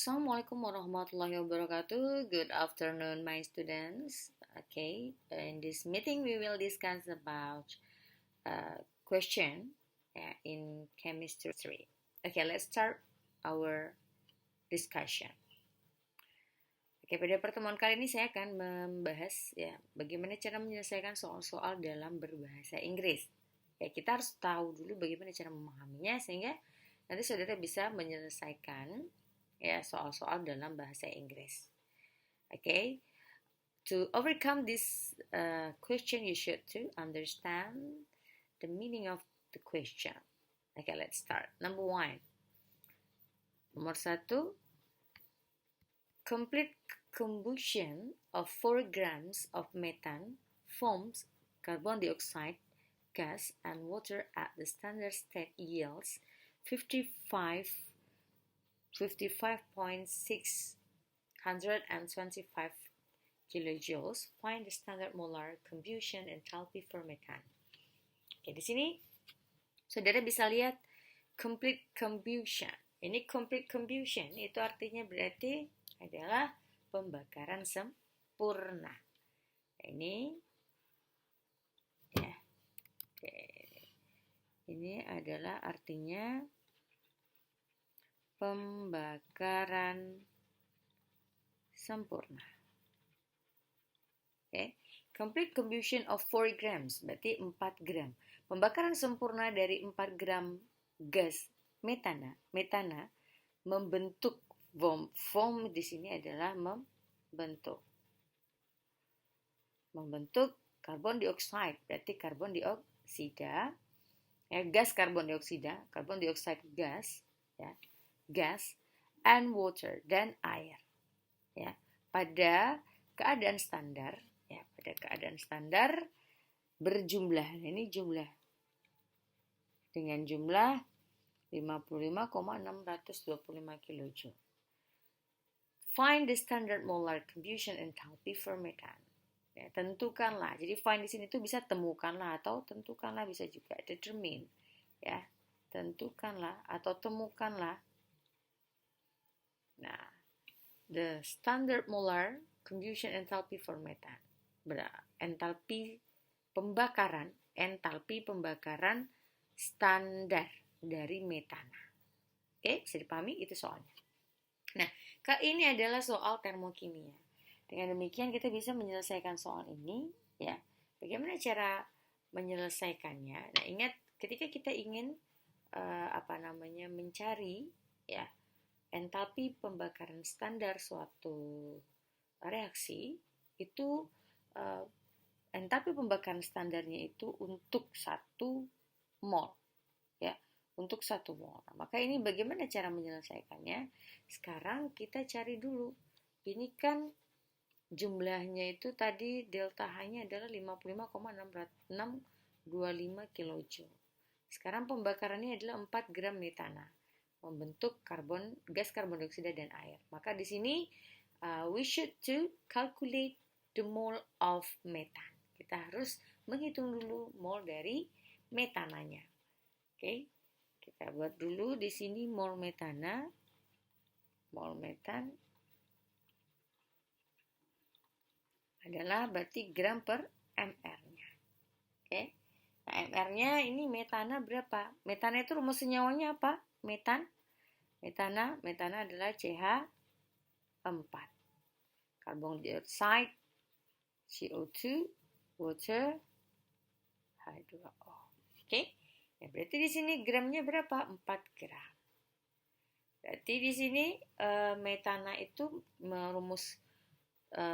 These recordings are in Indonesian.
Assalamualaikum warahmatullahi wabarakatuh. Good afternoon, my students. Okay, in this meeting we will discuss about question in chemistry. Okay, let's start our discussion. Oke, pada pertemuan kali ini saya akan membahas bagaimana cara menyelesaikan soal-soal dalam berbahasa Inggris. Ya, kita harus tahu dulu bagaimana cara memahaminya sehingga nanti saudara bisa menyelesaikan soal-soal dalam bahasa Inggris. Okay, to overcome this question, you should to understand the meaning of the question. Okay, let's start. Number 1. Nomor 1. Complete combustion of 4 grams of methane forms carbon dioxide gas and water at the standard state yields 55.625 kilojoules. Find the standard molar combustion enthalpy for methane. Oke, di sini saudara bisa lihat complete combustion. Ini complete combustion itu artinya berarti adalah pembakaran sempurna. Ini ini adalah artinya pembakaran sempurna. Okay. Complete combustion of 4 grams, berarti 4 gram. Pembakaran sempurna dari 4 gram gas metana membentuk form di sini adalah membentuk karbon dioksida, berarti karbon dioksida, gas karbon dioksida gas, gas and water dan air. Pada keadaan standar, berjumlah, ini jumlah dengan jumlah 55,625 kilojoule. Find the standard molar combustion enthalpy for methane. Tentukanlah. Jadi find di sini tuh bisa temukanlah atau tentukanlah, bisa juga determine. Tentukanlah atau temukanlah. Nah, the standard molar combustion enthalpy for methane. Entalpi pembakaran standar dari metana. Oke, bisa dipahami itu soalnya. Nah, ini adalah soal termokimia. Dengan demikian kita bisa menyelesaikan soal ini, Bagaimana cara menyelesaikannya? Nah, ingat ketika kita ingin mencari entalpi pembakaran standar suatu reaksi, itu entalpi pembakaran standarnya itu untuk 1 mol. Untuk 1 mol. Nah, maka ini bagaimana cara menyelesaikannya? Sekarang kita cari dulu. Ini kan jumlahnya itu tadi delta H-nya adalah 55,625 kilojoule. Sekarang pembakarannya adalah 4 gram metana, membentuk gas karbon dioksida dan air. Maka di sini we should to calculate the mole of methane. Kita harus menghitung dulu mol dari metananya. Oke. Kita buat dulu di sini mol metan adalah berarti gram per mr-nya. Oke. Nah, mr-nya ini metana berapa? Metana itu rumus senyawanya apa? Metana adalah CH4. Carbon dioxide, CO2, water, H2O. Oke. Ya, berarti di sini gramnya berapa? 4 gram. Berarti di sini metana itu rumus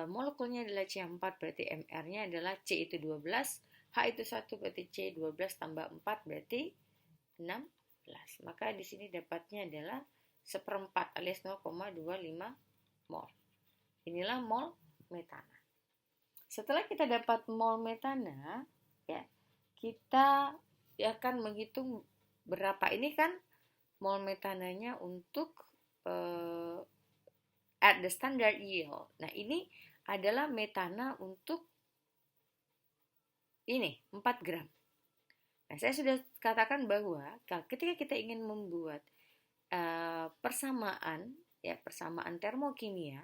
molekulnya adalah C4, berarti MR-nya adalah C itu 12, H itu 1, berarti C12 tambah 4 berarti 16. Maka di sini dapatnya adalah 1/4 alias 0,25 mol. Inilah mol metana. Setelah kita dapat mol metana, kita akan menghitung berapa. Ini kan mol metananya untuk at the standard yield. Nah, ini adalah metana untuk ini 4 gram. Nah, saya sudah katakan bahwa ketika kita ingin membuat persamaan ya persamaan termokimia,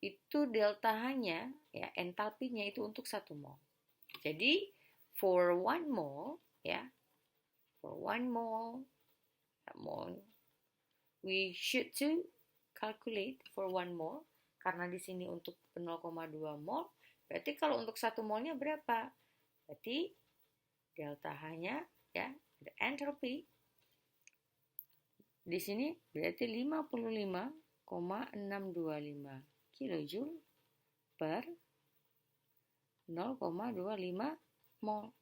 itu delta H-nya, ya entalpinya itu untuk 1 mol. Jadi for 1 mol, ya, for 1 mol, we should to calculate for 1 mol, karena di sini untuk 0,2 mol, berarti kalau untuk 1 molnya berapa? Berarti delta H-nya, ya, the entropy di sini berarti 55,625 kilojoule per 0,25 mol.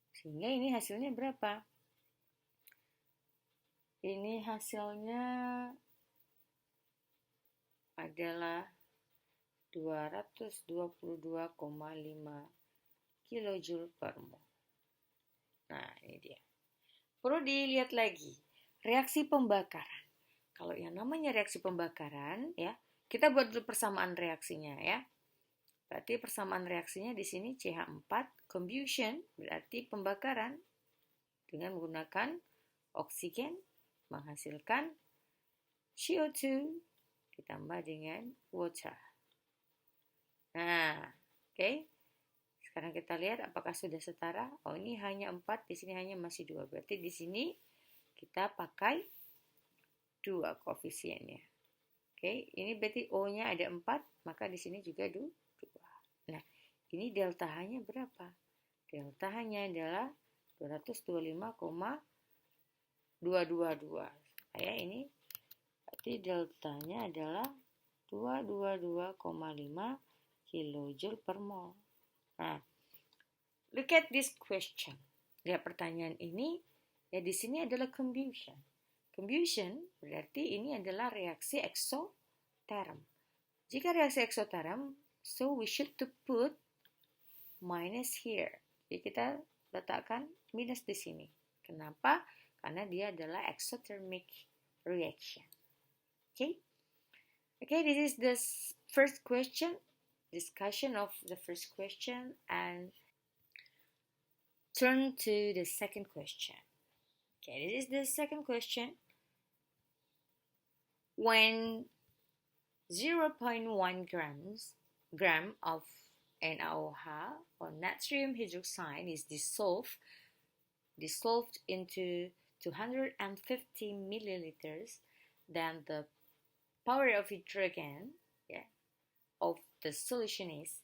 Sehingga ini hasilnya berapa? Ini hasilnya adalah 222,5 kilojoule per mol. Nah, ini dia. Perlu dilihat lagi reaksi pembakaran. Kalau yang namanya reaksi pembakaran, ya, kita buat dulu persamaan reaksinya, ya. Berarti persamaan reaksinya di sini CH4 combustion, berarti pembakaran dengan menggunakan oksigen menghasilkan CO2 ditambah dengan water. Nah, oke. Sekarang kita lihat apakah sudah setara. Oh, ini hanya 4, di sini hanya masih 2. Berarti di sini kita pakai 2 koefisiennya. Oke, ini berarti O-nya ada 4, maka di sini juga 2. Nah, ini delta H-nya berapa? Delta H-nya adalah 225,222. Ini berarti deltanya adalah 222,5 kilojoule per mol. Nah, look at this question. Lihat pertanyaan ini, ya di sini adalah combustion. Combustion berarti ini adalah reaksi exotherm. Jika reaksi exotherm, so we should to put minus here. Jadi kita letakkan minus di sini. Kenapa? Karena dia adalah exothermic reaction. Okay, this is the first question, discussion of the first question, and turn to the second question. Okay, this is the second question. When 0.1 gram of NaOH or natrium hydroxide is dissolved into 250 milliliters, then the power of hydrogen, of the solution is,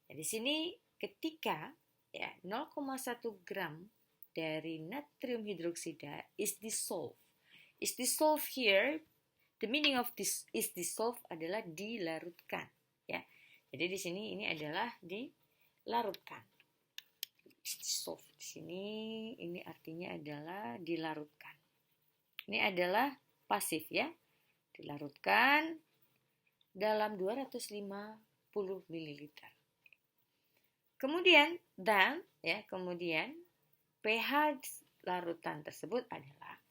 di sini ketika 0,1 gram dari natrium hidroksida is dissolved. Is dissolved here, the meaning of this is dissolved adalah dilarutkan, ya. Jadi di sini ini adalah dilarutkan. Dissolved di sini ini artinya adalah dilarutkan. Ini adalah pasif, ya. Dilarutkan dalam 250 ml. Kemudian kemudian pH larutan tersebut adalah,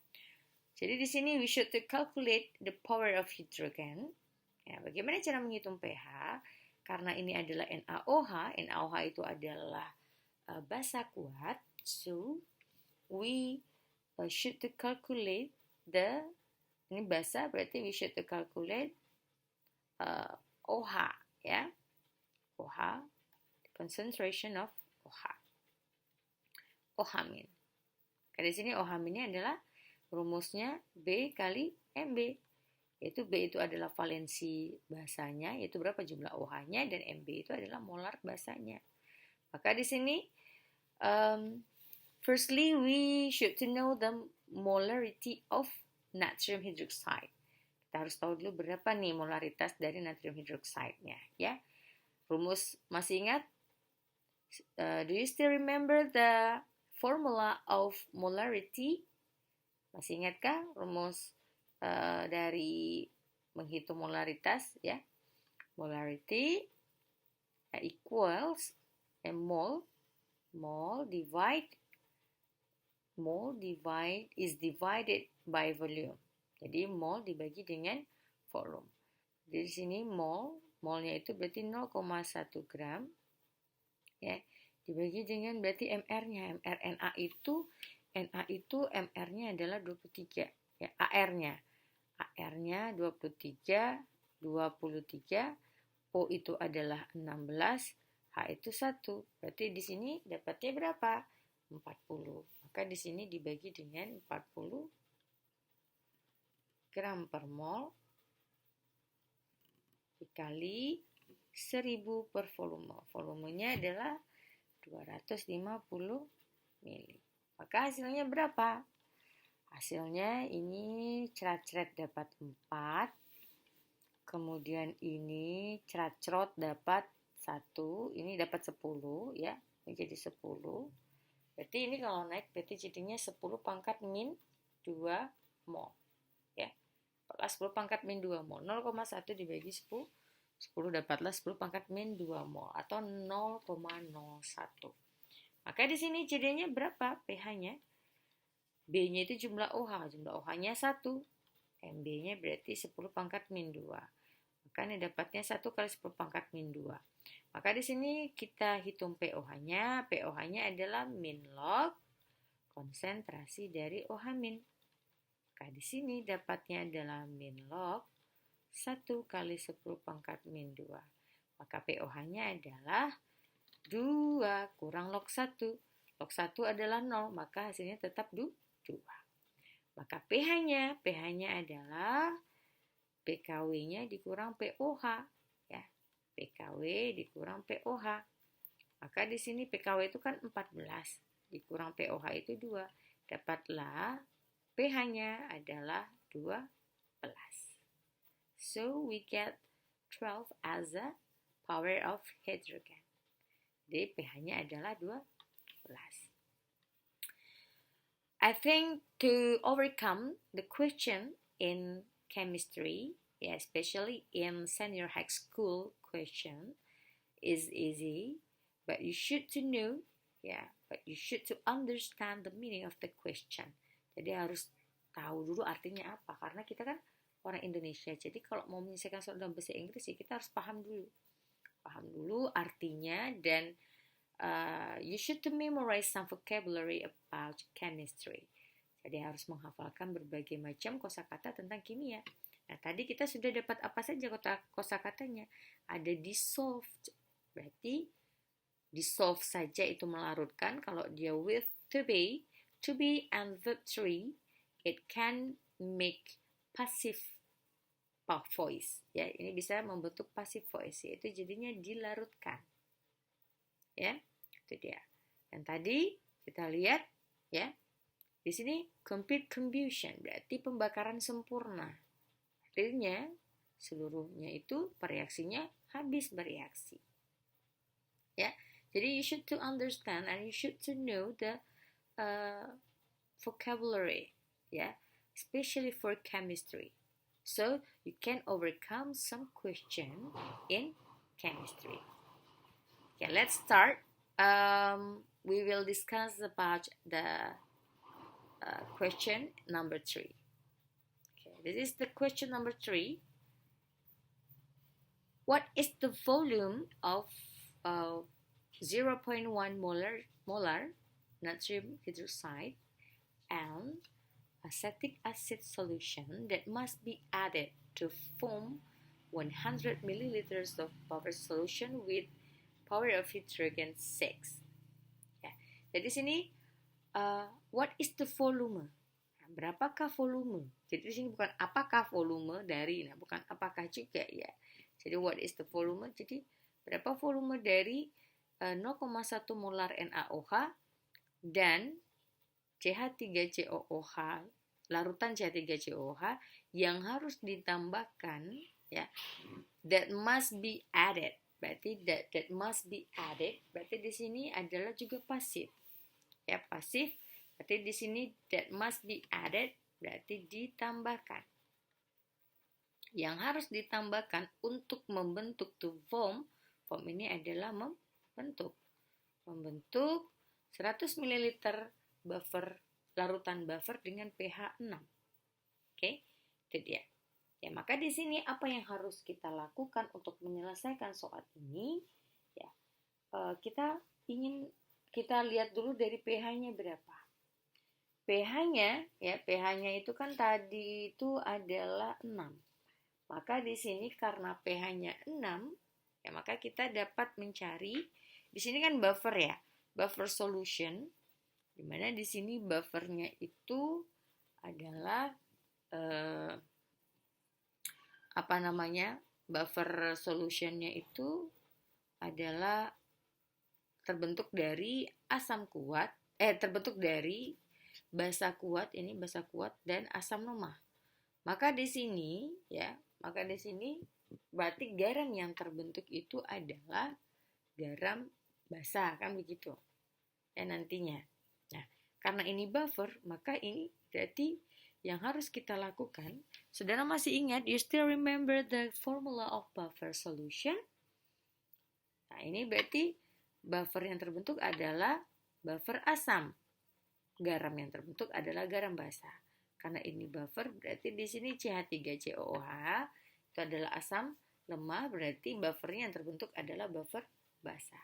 jadi di sini we should to calculate the power of hydrogen. Ya, bagaimana cara menghitung pH? Karena ini adalah NaOH, NaOH itu adalah basa kuat, so we should to calculate ini basa, berarti we should to calculate OH, ya. OH, the concentration of OH. OH-min. Di sini OH-minnya adalah rumusnya B kali MB. Yaitu B itu adalah valensi basanya, yaitu berapa jumlah OH-nya, dan MB itu adalah molar basanya. Maka di sini firstly we should to know the molarity of natrium hydroxide. Kita harus tahu dulu berapa nih molaritas dari natrium hydroxide-nya, ya. Rumus masih ingat? Do you still remember the formula of molarity? Masih ingatkah rumus dari menghitung molaritas, ya? Molarity equals mol is divided by volume. Jadi mol dibagi dengan volume. Jadi di sini molnya itu berarti 0,1 gram, ya, dibagi dengan berarti MR-nya. Na itu MR-nya adalah 23, ya, AR-nya R-nya 23, O itu adalah 16, H itu 1. Berarti di sini dapatnya berapa? 40. Maka di sini dibagi dengan 40 gram per mol dikali 1000 per volume. Volumenya adalah 250 mili. Maka hasilnya berapa? Hasilnya ini cerat-cerat dapat 4. Kemudian ini cerat-cerot dapat 1. Ini dapat 10 ya. Ini jadi 10. Berarti ini kalau naik berarti jadinya 10 pangkat min 2 mol. Ya. 10 pangkat min 2 mol. 0,1 dibagi 10. 10 dapatlah 10 pangkat min 2 mol atau 0,01. Maka di sini jadinya berapa pH-nya? B-nya itu jumlah OH. Jumlah OH-nya 1. MB-nya berarti 10 pangkat min 2. Maka ini dapatnya 1 kali 10 pangkat min 2. Maka di sini kita hitung pOH-nya. pOH-nya adalah min log konsentrasi dari OH min. Maka di sini dapatnya adalah min log 1 kali 10 pangkat min 2. Maka pOH-nya adalah 2 kurang log 1. Log 1 adalah 0, maka hasilnya tetap 2. Maka pH-nya adalah pKw-nya dikurang pOH. Ya, pKw dikurang pOH. Maka di sini pKw itu kan 14, dikurang pOH itu 2. Dapatlah pH-nya adalah 12. So we get 12 as a power of hydrogen. Jadi pH-nya adalah 12. I think to overcome the question in chemistry, especially in senior high school question, is easy, but you should to know, but you should to understand the meaning of the question. Jadi harus tahu dulu artinya apa, karena kita kan orang Indonesia. Jadi kalau mau menyelesaikan soal dalam bahasa Inggris ya kita harus paham dulu artinya, dan you should to memorize some vocabulary about chemistry. Jadi harus menghafalkan berbagai macam kosakata tentang kimia. Nah, tadi kita sudah dapat apa saja kosakatanya? Ada dissolved. Berarti dissolve saja itu melarutkan. Kalau dia with to be and the tree, it can make passive voice. Ya, ini bisa membentuk passive voice, yaitu jadinya dilarutkan. Ya, itu dia. Dan tadi kita lihat ya, di sini complete combustion berarti pembakaran sempurna. Artinya seluruhnya itu reaksinya habis bereaksi. Ya, jadi you should to understand and you should to know the vocabulary, especially for chemistry. So you can overcome some question in chemistry. Okay, let's start. We will discuss about the question number 3. Okay, this is the question number 3. What is the volume of 0.1 molar natrium hydroxide and acetic acid solution that must be added to form 100 milliliters of powder solution with power of hydrogen 6. Ya. Jadi sini what is the volume? Nah, berapakah volume? Jadi di sini bukan apakah volume dari, bukan apakah juga ya. Jadi what is the volume? Jadi berapa volume dari 0,1 molar NaOH dan CH3COOH, larutan CH3COOH yang harus ditambahkan ya, that must be added. Berarti that must be added, berarti di sini adalah juga pasif. Ya, pasif. Berarti di sini that must be added berarti ditambahkan. Yang harus ditambahkan untuk membentuk to form ini adalah membentuk 100 ml buffer, larutan buffer dengan pH 6. Oke, itu dia. Ya, maka di sini apa yang harus kita lakukan untuk menyelesaikan soal ini? Ya, kita lihat dulu dari pH-nya berapa. pH-nya ya, pH-nya itu kan tadi itu adalah 6. Maka di sini karena pH-nya 6, ya maka kita dapat mencari di sini kan buffer ya, buffer solution, di mana di sini buffernya itu adalah buffer solutionnya itu adalah terbentuk dari asam kuat, terbentuk dari basa kuat, ini basa kuat dan asam lemah. Maka di sini berarti garam yang terbentuk itu adalah garam basa, kan begitu. Ya nantinya. Nah, karena ini buffer, maka ini berarti yang harus kita lakukan. Saudara masih ingat, you still remember the formula of buffer solution? Nah, ini berarti buffer yang terbentuk adalah buffer asam. Garam yang terbentuk adalah garam basa. Karena ini buffer, berarti di sini CH3COOH itu adalah asam lemah, berarti buffernya yang terbentuk adalah buffer basa.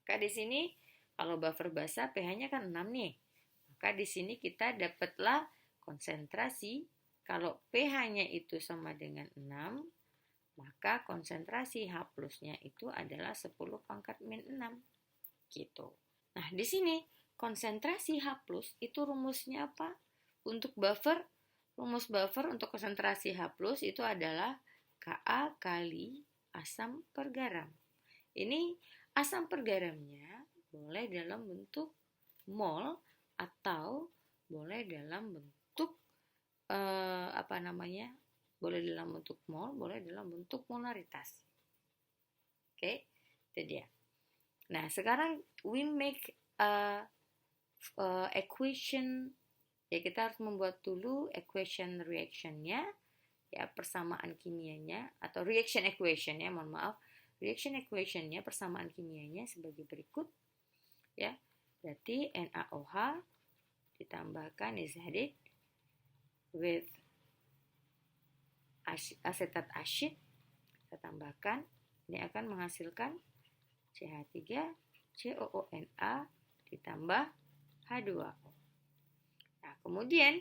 Maka di sini kalau buffer basa pH-nya kan 6 nih. Maka di sini kita dapatlah konsentrasi, kalau pH-nya itu sama dengan 6, maka konsentrasi H plusnya itu adalah 10 pangkat min 6. Gitu. Nah, di sini konsentrasi H plus itu rumusnya apa? Untuk buffer, rumus buffer untuk konsentrasi H plus itu adalah Ka kali asam per garam. Ini asam per garamnya boleh dalam bentuk mol atau boleh dalam bentuk boleh dalam bentuk mol, boleh dalam bentuk molaritas. Oke, itu dia. Nah, sekarang we make equation, ya kita harus membuat dulu equation reactionnya, ya persamaan kimianya atau reaction equationnya, reaction equationnya, persamaan kimianya sebagai berikut, ya. Berarti NaOH ditambahkan acidity with asetat asid, kita tambahkan, ini akan menghasilkan CH3COONA ditambah H2O. Nah, kemudian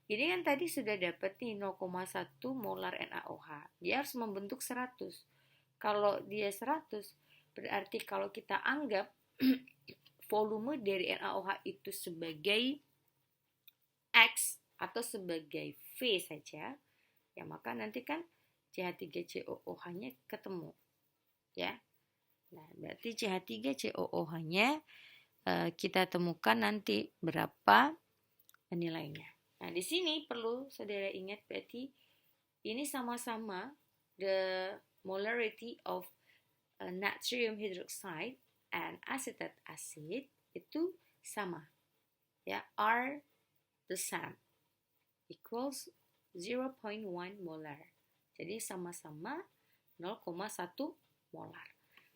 ini kan tadi sudah dapat nih 0,1 molar NaOH. Dia harus membentuk 100. Kalau dia 100, berarti kalau kita anggap volume dari NaOH itu sebagai X atau sebagai V saja, ya maka nanti kan CH3COOH-nya ketemu. Ya. Nah, berarti CH3COOH-nya kita temukan nanti berapa nilainya. Nah, di sini perlu saudara ingat, berarti ini sama-sama the molarity of natrium hydroxide and acetate acid itu sama. Ya, are the same, equals 0.1 molar. Jadi sama-sama 0,1 molar.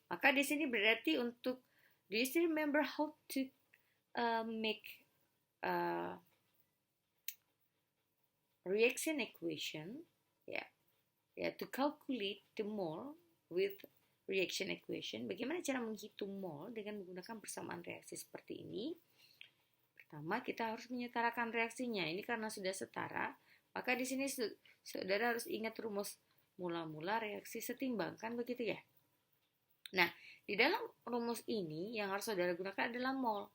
Maka di sini berarti untuk, do you still remember how to make reaction equation? Ya, to calculate the mole with reaction equation. Bagaimana cara menghitung mole dengan menggunakan persamaan reaksi seperti ini? Pertama, kita harus menyetarakan reaksinya. Ini karena sudah setara, maka di sini saudara harus ingat rumus mula-mula reaksi setimbang, kan begitu ya? Nah, di dalam rumus ini yang harus saudara gunakan adalah mol.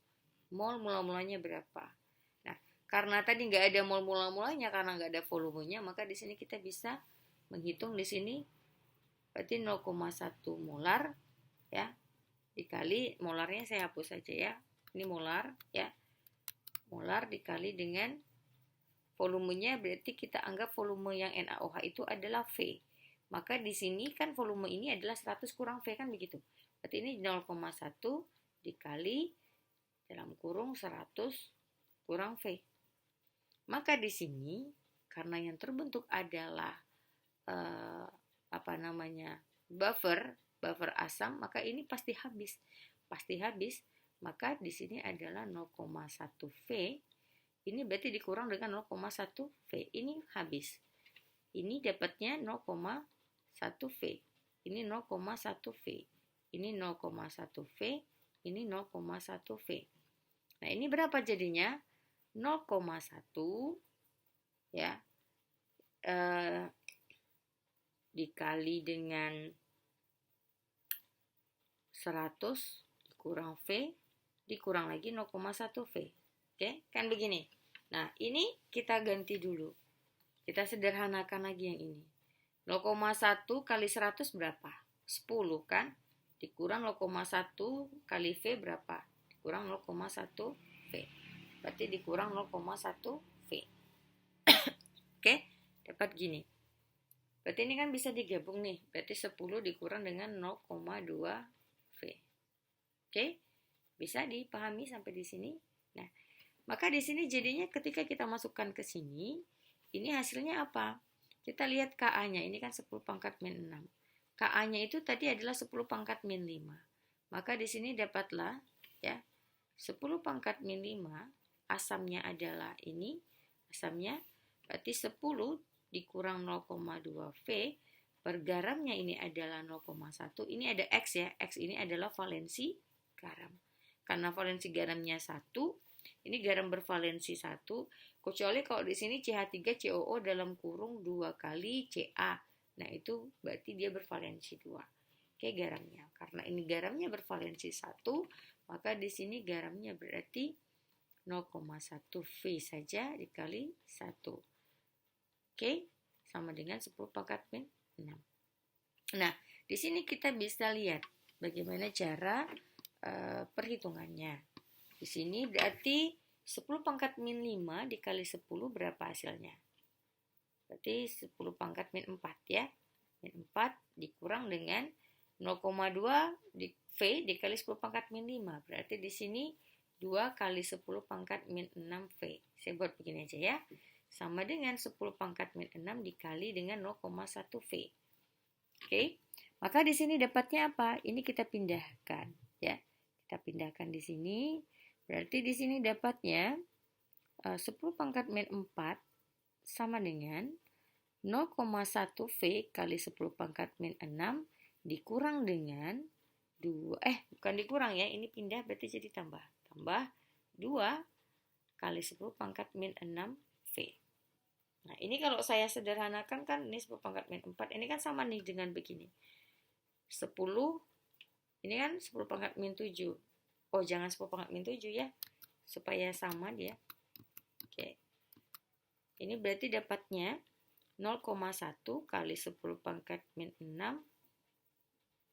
Mol mula-mulanya berapa? Nah, karena tadi nggak ada mol mula-mulanya, karena nggak ada volumenya, maka di sini kita bisa menghitung di sini berarti 0,1 molar, ya, dikali, molarnya saya hapus saja ya. Ini molar, ya. Molar dikali dengan volumenya, berarti kita anggap volume yang NaOH itu adalah V. Maka di sini kan volume ini adalah 100 kurang V, kan begitu. Berarti ini 0,1 dikali dalam kurung 100 kurang V. Maka di sini karena yang terbentuk adalah buffer asam, maka ini pasti habis. Maka di sini adalah 0,1 V. Ini berarti dikurang dengan 0,1 V. Ini habis. Ini dapatnya 0,1 V. Ini 0,1 V. Ini 0,1 V. Ini 0,1 V. Nah, ini berapa jadinya? 0,1 ya dikali dengan 100 dikurang V dikurang lagi 0,1 V. Oke, kan begini. Nah, ini kita ganti dulu. Kita sederhanakan lagi yang ini. 0,1 kali 100 berapa? 10 kan? Dikurang 0,1 kali V berapa? Dikurang 0,1 V. Berarti dikurang 0,1 V. Oke, dapat gini. Berarti ini kan bisa digabung nih. Berarti 10 dikurang dengan 0,2 V. Oke, bisa dipahami sampai di sini? Nah, maka di sini jadinya ketika kita masukkan ke sini, ini hasilnya apa? Kita lihat KA-nya, ini kan 10 pangkat min 6. KA-nya itu tadi adalah 10 pangkat min 5. Maka di sini dapatlah ya 10 pangkat min 5, asamnya adalah ini, asamnya berarti 10 dikurang 0,2 V per garamnya ini adalah 0,1. Ini ada X ya, X ini adalah valensi garam. Karena valensi garamnya 1, ini garam bervalensi 1, kecuali kalau di sini CH3COO dalam kurung 2 kali Ca. Nah, itu berarti dia bervalensi 2. Oke, garamnya. Karena ini garamnya bervalensi 1, maka di sini garamnya berarti 0,1 V saja dikali 1. Oke, sama dengan 10 pangkat min 6. Nah, di sini kita bisa lihat bagaimana cara perhitungannya. Di sini berarti 10 pangkat min 5 dikali 10 berapa hasilnya? Berarti 10 pangkat min 4 ya. Min 4 dikurang dengan 0,2 V dikali 10 pangkat min 5. Berarti di sini 2 kali 10 pangkat min 6 V. Saya buat begini aja ya. Sama dengan 10 pangkat min 6 dikali dengan 0,1 V. Oke. Maka di sini dapatnya apa? Ini kita pindahkan ya. Kita pindahkan di sini. Berarti di sini dapatnya 10 pangkat min 4 sama dengan 0,1 V kali 10 pangkat min 6 dikurang dengan 2. Bukan dikurang ya. Ini pindah berarti jadi tambah. Tambah 2 kali 10 pangkat min 6 V. Nah, ini kalau saya sederhanakan kan ini 10 pangkat min 4. Ini kan sama nih dengan begini. 10, ini kan 10 pangkat min 7. Oh, jangan 10 pangkat min 7 ya. Supaya sama dia. Oke. Ini berarti dapatnya 0,1 kali 10 pangkat min 6.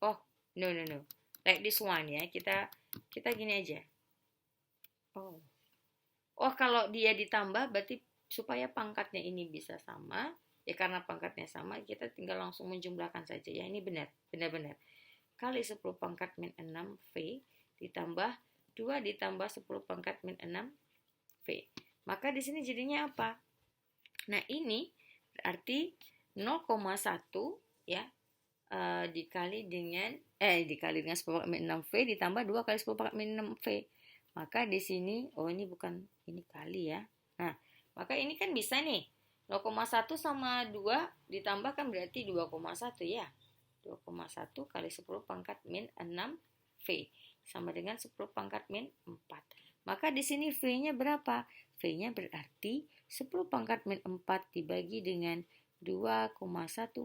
Oh, no. Like this one ya. Kita gini aja. Oh, kalau dia ditambah berarti supaya pangkatnya ini bisa sama. Ya karena pangkatnya sama, kita tinggal langsung menjumlahkan saja ya. Ini benar. Kali 10 pangkat min 6 V ditambah 2 ditambah 10 pangkat min 6 V. Maka di sini jadinya apa? Nah, ini berarti 0,1 ya dikali dengan 10 pangkat min 6 V ditambah 2 kali 10 pangkat min 6 V. Maka di sini ini bukan ini kali ya. Nah, maka ini kan bisa nih. 0,1 sama 2 ditambah kan berarti 2,1 ya. 2,1 kali 10 pangkat min 6 V sama dengan 10 pangkat min 4. Maka di sini V-nya berapa? V-nya berarti 10 pangkat min 4 dibagi dengan 2,1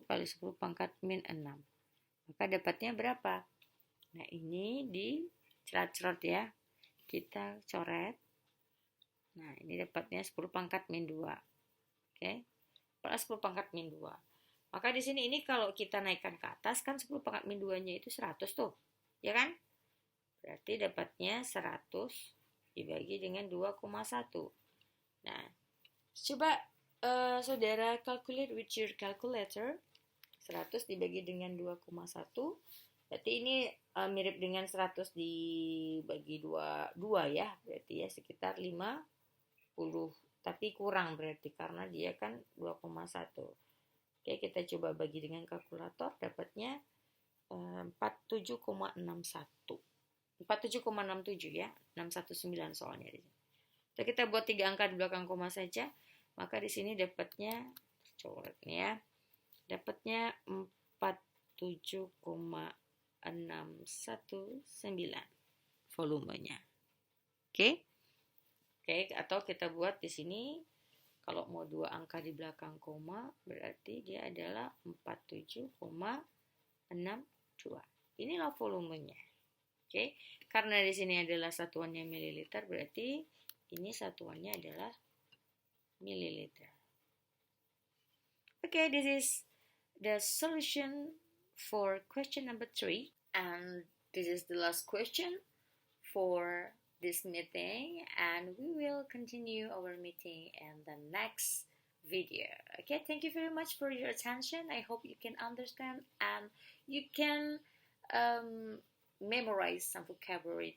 kali 10 pangkat min 6. Maka dapatnya berapa? Nah, ini di cerot-cerot ya. Kita coret. Nah, ini dapatnya 10 pangkat min 2. Oke. Plus 10 pangkat min 2. Maka di sini ini kalau kita naikkan ke atas kan 10 pangkat min 2-nya itu 100 tuh. Ya kan? Berarti dapatnya 100 dibagi dengan 2,1. Nah, coba saudara calculate with your calculator. 100 dibagi dengan 2,1. Berarti ini mirip dengan 100 dibagi 2 ya. Berarti ya sekitar 50. Tapi kurang berarti karena dia kan 2,1. Oke, kita coba bagi dengan kalkulator, dapatnya 47,61. 47,67 ya, 619 soalnya. Jadi kita buat 3 angka di belakang koma saja, maka di sini dapatnya coret ya. Dapatnya 47,619 volumenya. Oke. Oke, atau kita buat di sini kalau mau 2 angka di belakang koma berarti dia adalah 47,62. Inilah volumenya. Oke, karena di sini adalah satuannya mililiter berarti ini satuannya adalah mililiter. Okay, this is the solution for question number 3, and this is the last question for this meeting, and we will continue our meeting in the next video. Okay, thank you very much for your attention. I hope you can understand and you can memorize some vocabulary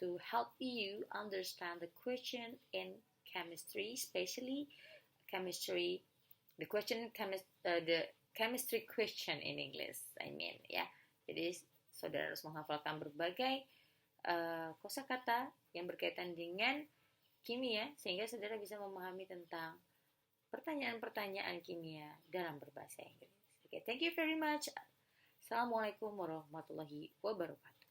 to help you understand the question in chemistry, especially chemistry, the chemistry question in English, I mean, ya. Jadi saudara harus menghafalkan berbagai kosakata yang berkaitan dengan kimia sehingga saudara bisa memahami tentang pertanyaan-pertanyaan kimia dalam berbahasa Inggris. Okay, thank you very much. Assalamualaikum warahmatullahi wabarakatuh.